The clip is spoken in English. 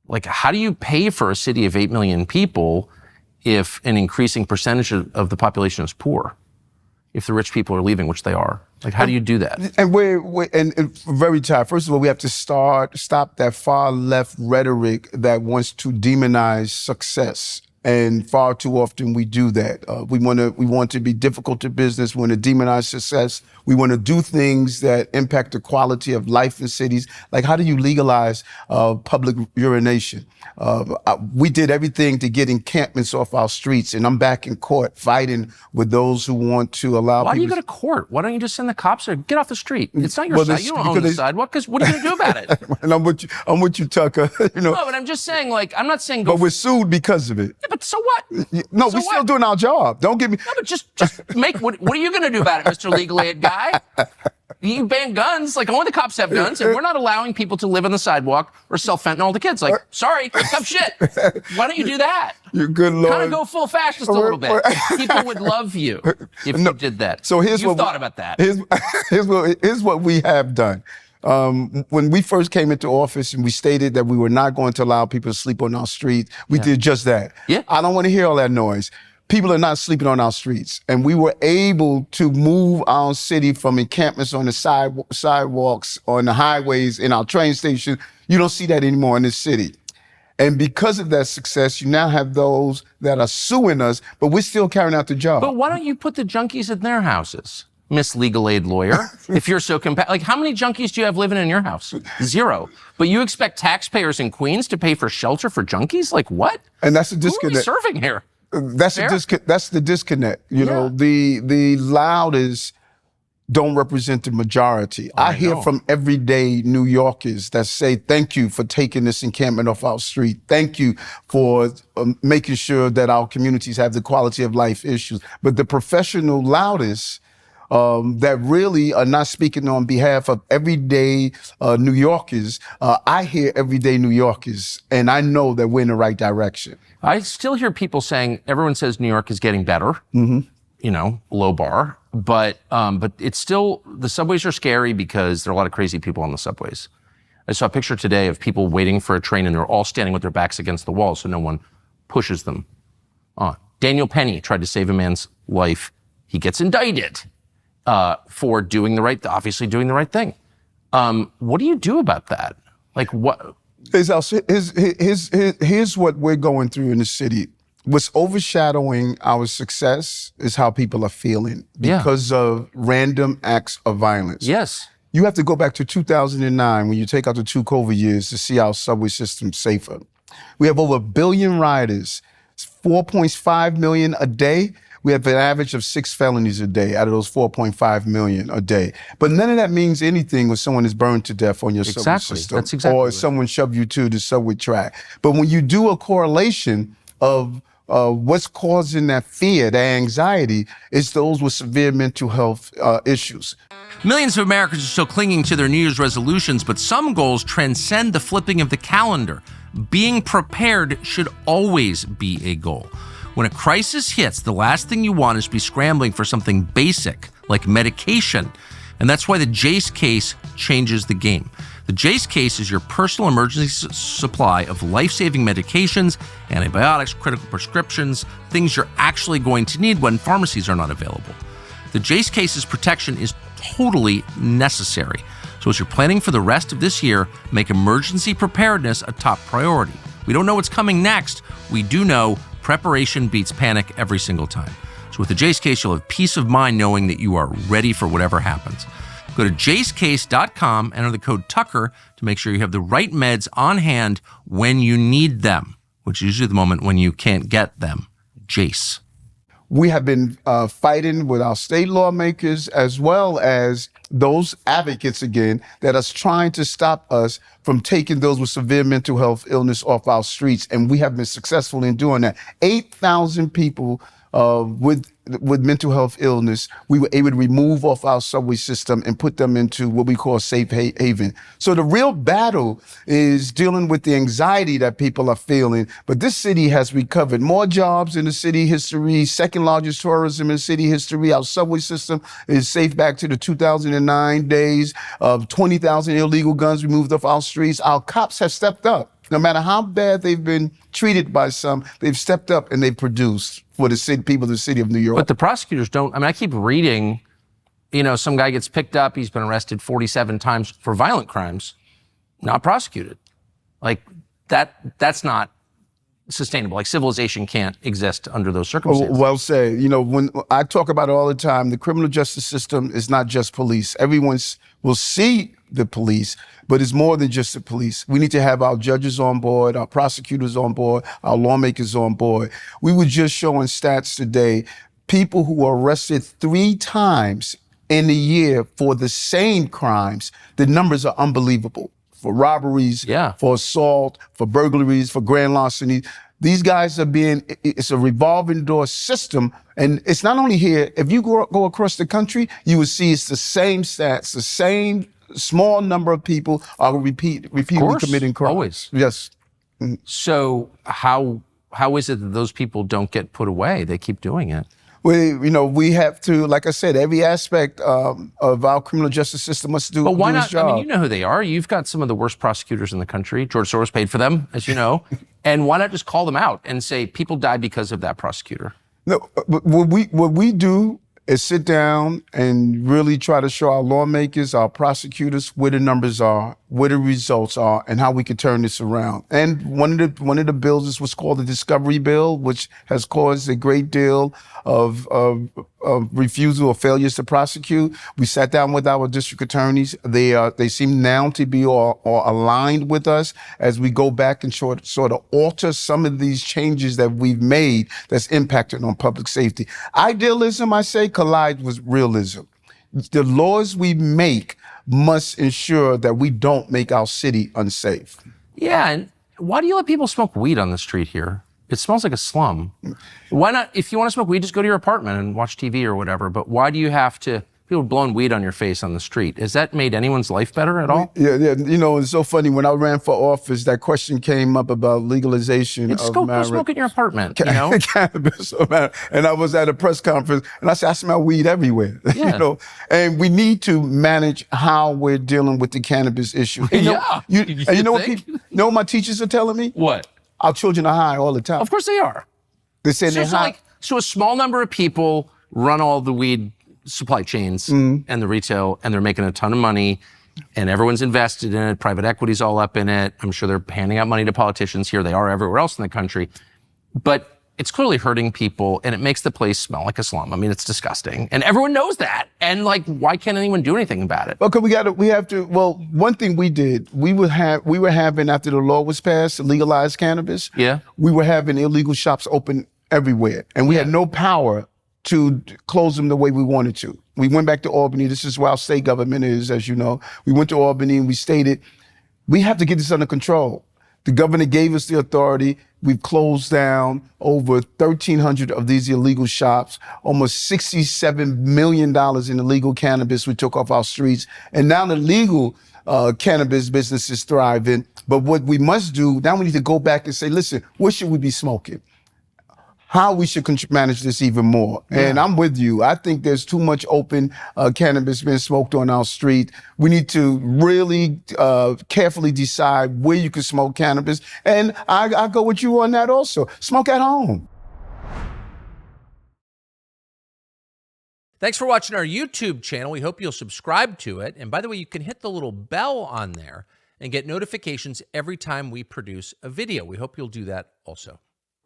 Like, how do you pay for a city of 8 million people if an increasing percentage of the population is poor? If the rich people are leaving, which they are. Like, how do you do that? And we're very tired. First of all, we have to stop that far left rhetoric that wants to demonize success. And far too often we do that. We want to be difficult to business. We want to demonize success. We want to do things that impact the quality of life in cities. Like, how do you legalize public urination? We did everything to get encampments off our streets, and I'm back in court fighting with those who want to allow. Why do you go to court? Why don't you just send the cops there? Get off the street. It's not your side. You don't own the sidewalk. Because what are you going to do about it? And I'm with you, Tucker. No, but I'm just saying. Like, I'm not saying. But we're sued because of it. Yeah, but so what? No, we're still doing our job. Don't get me. No, but just make. What are you going to do about it, Mr. Legal Aid guy? You ban guns. Like, only the cops have guns, and we're not allowing people to live on the sidewalk or sell fentanyl to kids. Like, sorry, tough shit. Why don't you do that? You're good, Lord. Kind of go full fascist a little bit. People would love you if you did that. So You've thought about that. Here's what we have done. When we first came into office and we stated that we were not going to allow people to sleep on our streets, we did just that. Yeah. I don't want to hear all that noise. People are not sleeping on our streets. And we were able to move our city from encampments on the sidewalks, on the highways, in our train station. You don't see that anymore in this city. And because of that success, you now have those that are suing us, but we're still carrying out the job. But why don't you put the junkies in their houses, Miss Legal Aid Lawyer? If you're so like, how many junkies do you have living in your house? 0. But you expect taxpayers in Queens to pay for shelter for junkies? Like, what? And that's a disconnect. Who are we serving here? That's the disconnect. You know, the loudest don't represent the majority. I hear from everyday New Yorkers that say, thank you for taking this encampment off our street. Thank you for making sure that our communities have the quality of life issues. But the professional loudest that really are not speaking on behalf of everyday New Yorkers, I hear everyday New Yorkers, and I know that we're in the right direction. I still hear people saying, everyone says New York is getting better, you know, low bar, but it's still, the subways are scary because there are a lot of crazy people on the subways. I saw a picture today of people waiting for a train and they're all standing with their backs against the wall so no one pushes them. Daniel Penny tried to save a man's life. He gets indicted for obviously doing the right thing. What do you do about that? Like, what? Here's what we're going through in the city. What's overshadowing our success is how people are feeling because of random acts of violence. Yes. You have to go back to 2009 when you take out the 2 COVID years to see our subway system safer. We have over 1 billion riders, 4.5 million a day. We have an average of 6 felonies a day out of those 4.5 million a day. But none of that means anything when someone is burned to death on your subway system. That's exactly or someone shoved you to the subway track. But when you do a correlation of what's causing that fear, that anxiety, it's those with severe mental health issues. Millions of Americans are still clinging to their New Year's resolutions, but some goals transcend the flipping of the calendar. Being prepared should always be a goal. When a crisis hits, the last thing you want is to be scrambling for something basic like medication. And that's why the Jace case changes the game. The Jace case is your personal emergency supply of life-saving medications, antibiotics, critical prescriptions, things you're actually going to need when pharmacies are not available. The Jace case's protection is totally necessary. So as you're planning for the rest of this year, make emergency preparedness a top priority. We don't know what's coming next. We do know preparation beats panic every single time. So with the Jace case, you'll have peace of mind knowing that you are ready for whatever happens. Go to jacecase.com, enter the code Tucker to make sure you have the right meds on hand when you need them, which is usually the moment when you can't get them. Jace. We have been fighting with our state lawmakers as well as those advocates, again, that are trying to stop us from taking those with severe mental health illness off our streets. And we have been successful in doing that. 8,000 people with mental health illness, we were able to remove off our subway system and put them into what we call safe haven. So the real battle is dealing with the anxiety that people are feeling. But this city has recovered more jobs in the city history, second largest tourism in city history. Our subway system is safe back to the 2009 days of 20,000 illegal guns removed off our streets. Our cops have stepped up. No matter how bad they've been treated by some, they've stepped up and they've produced for the city, people of the city of New York. But the prosecutors don't. I mean, I keep reading, some guy gets picked up, he's been arrested 47 times for violent crimes, not prosecuted. Like that's not sustainable. Like civilization can't exist under those circumstances. Well said. When I talk about it all the time, the criminal justice system is not just police. Everyone will see the police, but it's more than just the police. We need to have our judges on board, our prosecutors on board, our lawmakers on board. We were just showing stats today, people who are arrested 3 times in a year for the same crimes. The numbers are unbelievable. For robberies, for assault, for burglaries, for grand larceny. These guys it's a revolving door system. And it's not only here. If you go across the country, you will see it's the same stats, the same small number of people are repeatedly committing crimes. Always. Yes. So how is it that those people don't get put away? They keep doing it. We have to, like I said, every aspect of our criminal justice system must do. But why do not? its job. I mean, you know who they are. You've got some of the worst prosecutors in the country. George Soros paid for them, as you know. And why not just call them out and say people died because of that prosecutor? No, what we do is sit down and really try to show our lawmakers, our prosecutors, where the numbers are, where the results are, and how we can turn this around. And one of the bills is what's called the Discovery Bill, which has caused a great deal of refusal or failures to prosecute. We sat down with our district attorneys. They seem now to be all aligned with us as we go back and sort of alter some of these changes that we've made that's impacted on public safety. Idealism, I say, collides with realism. The laws we make must ensure that we don't make our city unsafe. Yeah, and why do you let people smoke weed on the street here? It smells like a slum. Why not, if you want to smoke weed, just go to your apartment and watch TV or whatever, but why do you have to, people blowing weed on your face on the street? Has that made anyone's life better at all? Yeah. It's so funny. When I ran for office, that question came up about legalization of go smoke in your apartment, Cannabis. And I was at a press conference, and I said, I smell weed everywhere. Yeah. And we need to manage how we're dealing with the cannabis issue. You know what my teachers are telling me? What? Our children are high all the time. Of course they are. They say they're high. So a small number of people run all the weed supply chains and the retail, and they're making a ton of money, and everyone's invested in it. Private equity's all up in it. I'm sure they're handing out money to politicians here. They are everywhere else in the country. But it's clearly hurting people, and it makes the place smell like a slum. I mean, it's disgusting. And everyone knows that. And why can't anyone do anything about it? Well, one thing we did, we were having, after the law was passed to legalize cannabis, we were having illegal shops open everywhere. And we had no power to close them the way we wanted to. We went back to Albany. This is where our state government is, as you know. We went to Albany and we stated, we have to get this under control. The governor gave us the authority. We've closed down over 1,300 of these illegal shops, almost $67 million in illegal cannabis we took off our streets. And now the legal cannabis business is thriving. But what we must do, now we need to go back and say, listen, what should we be smoking? How we should manage this even more. And I'm with you. I think there's too much open cannabis being smoked on our street. We need to really carefully decide where you can smoke cannabis. And I go with you on that also. Smoke at home. Thanks for watching our YouTube channel. We hope you'll subscribe to it. And by the way, you can hit the little bell on there and get notifications every time we produce a video. We hope you'll do that also.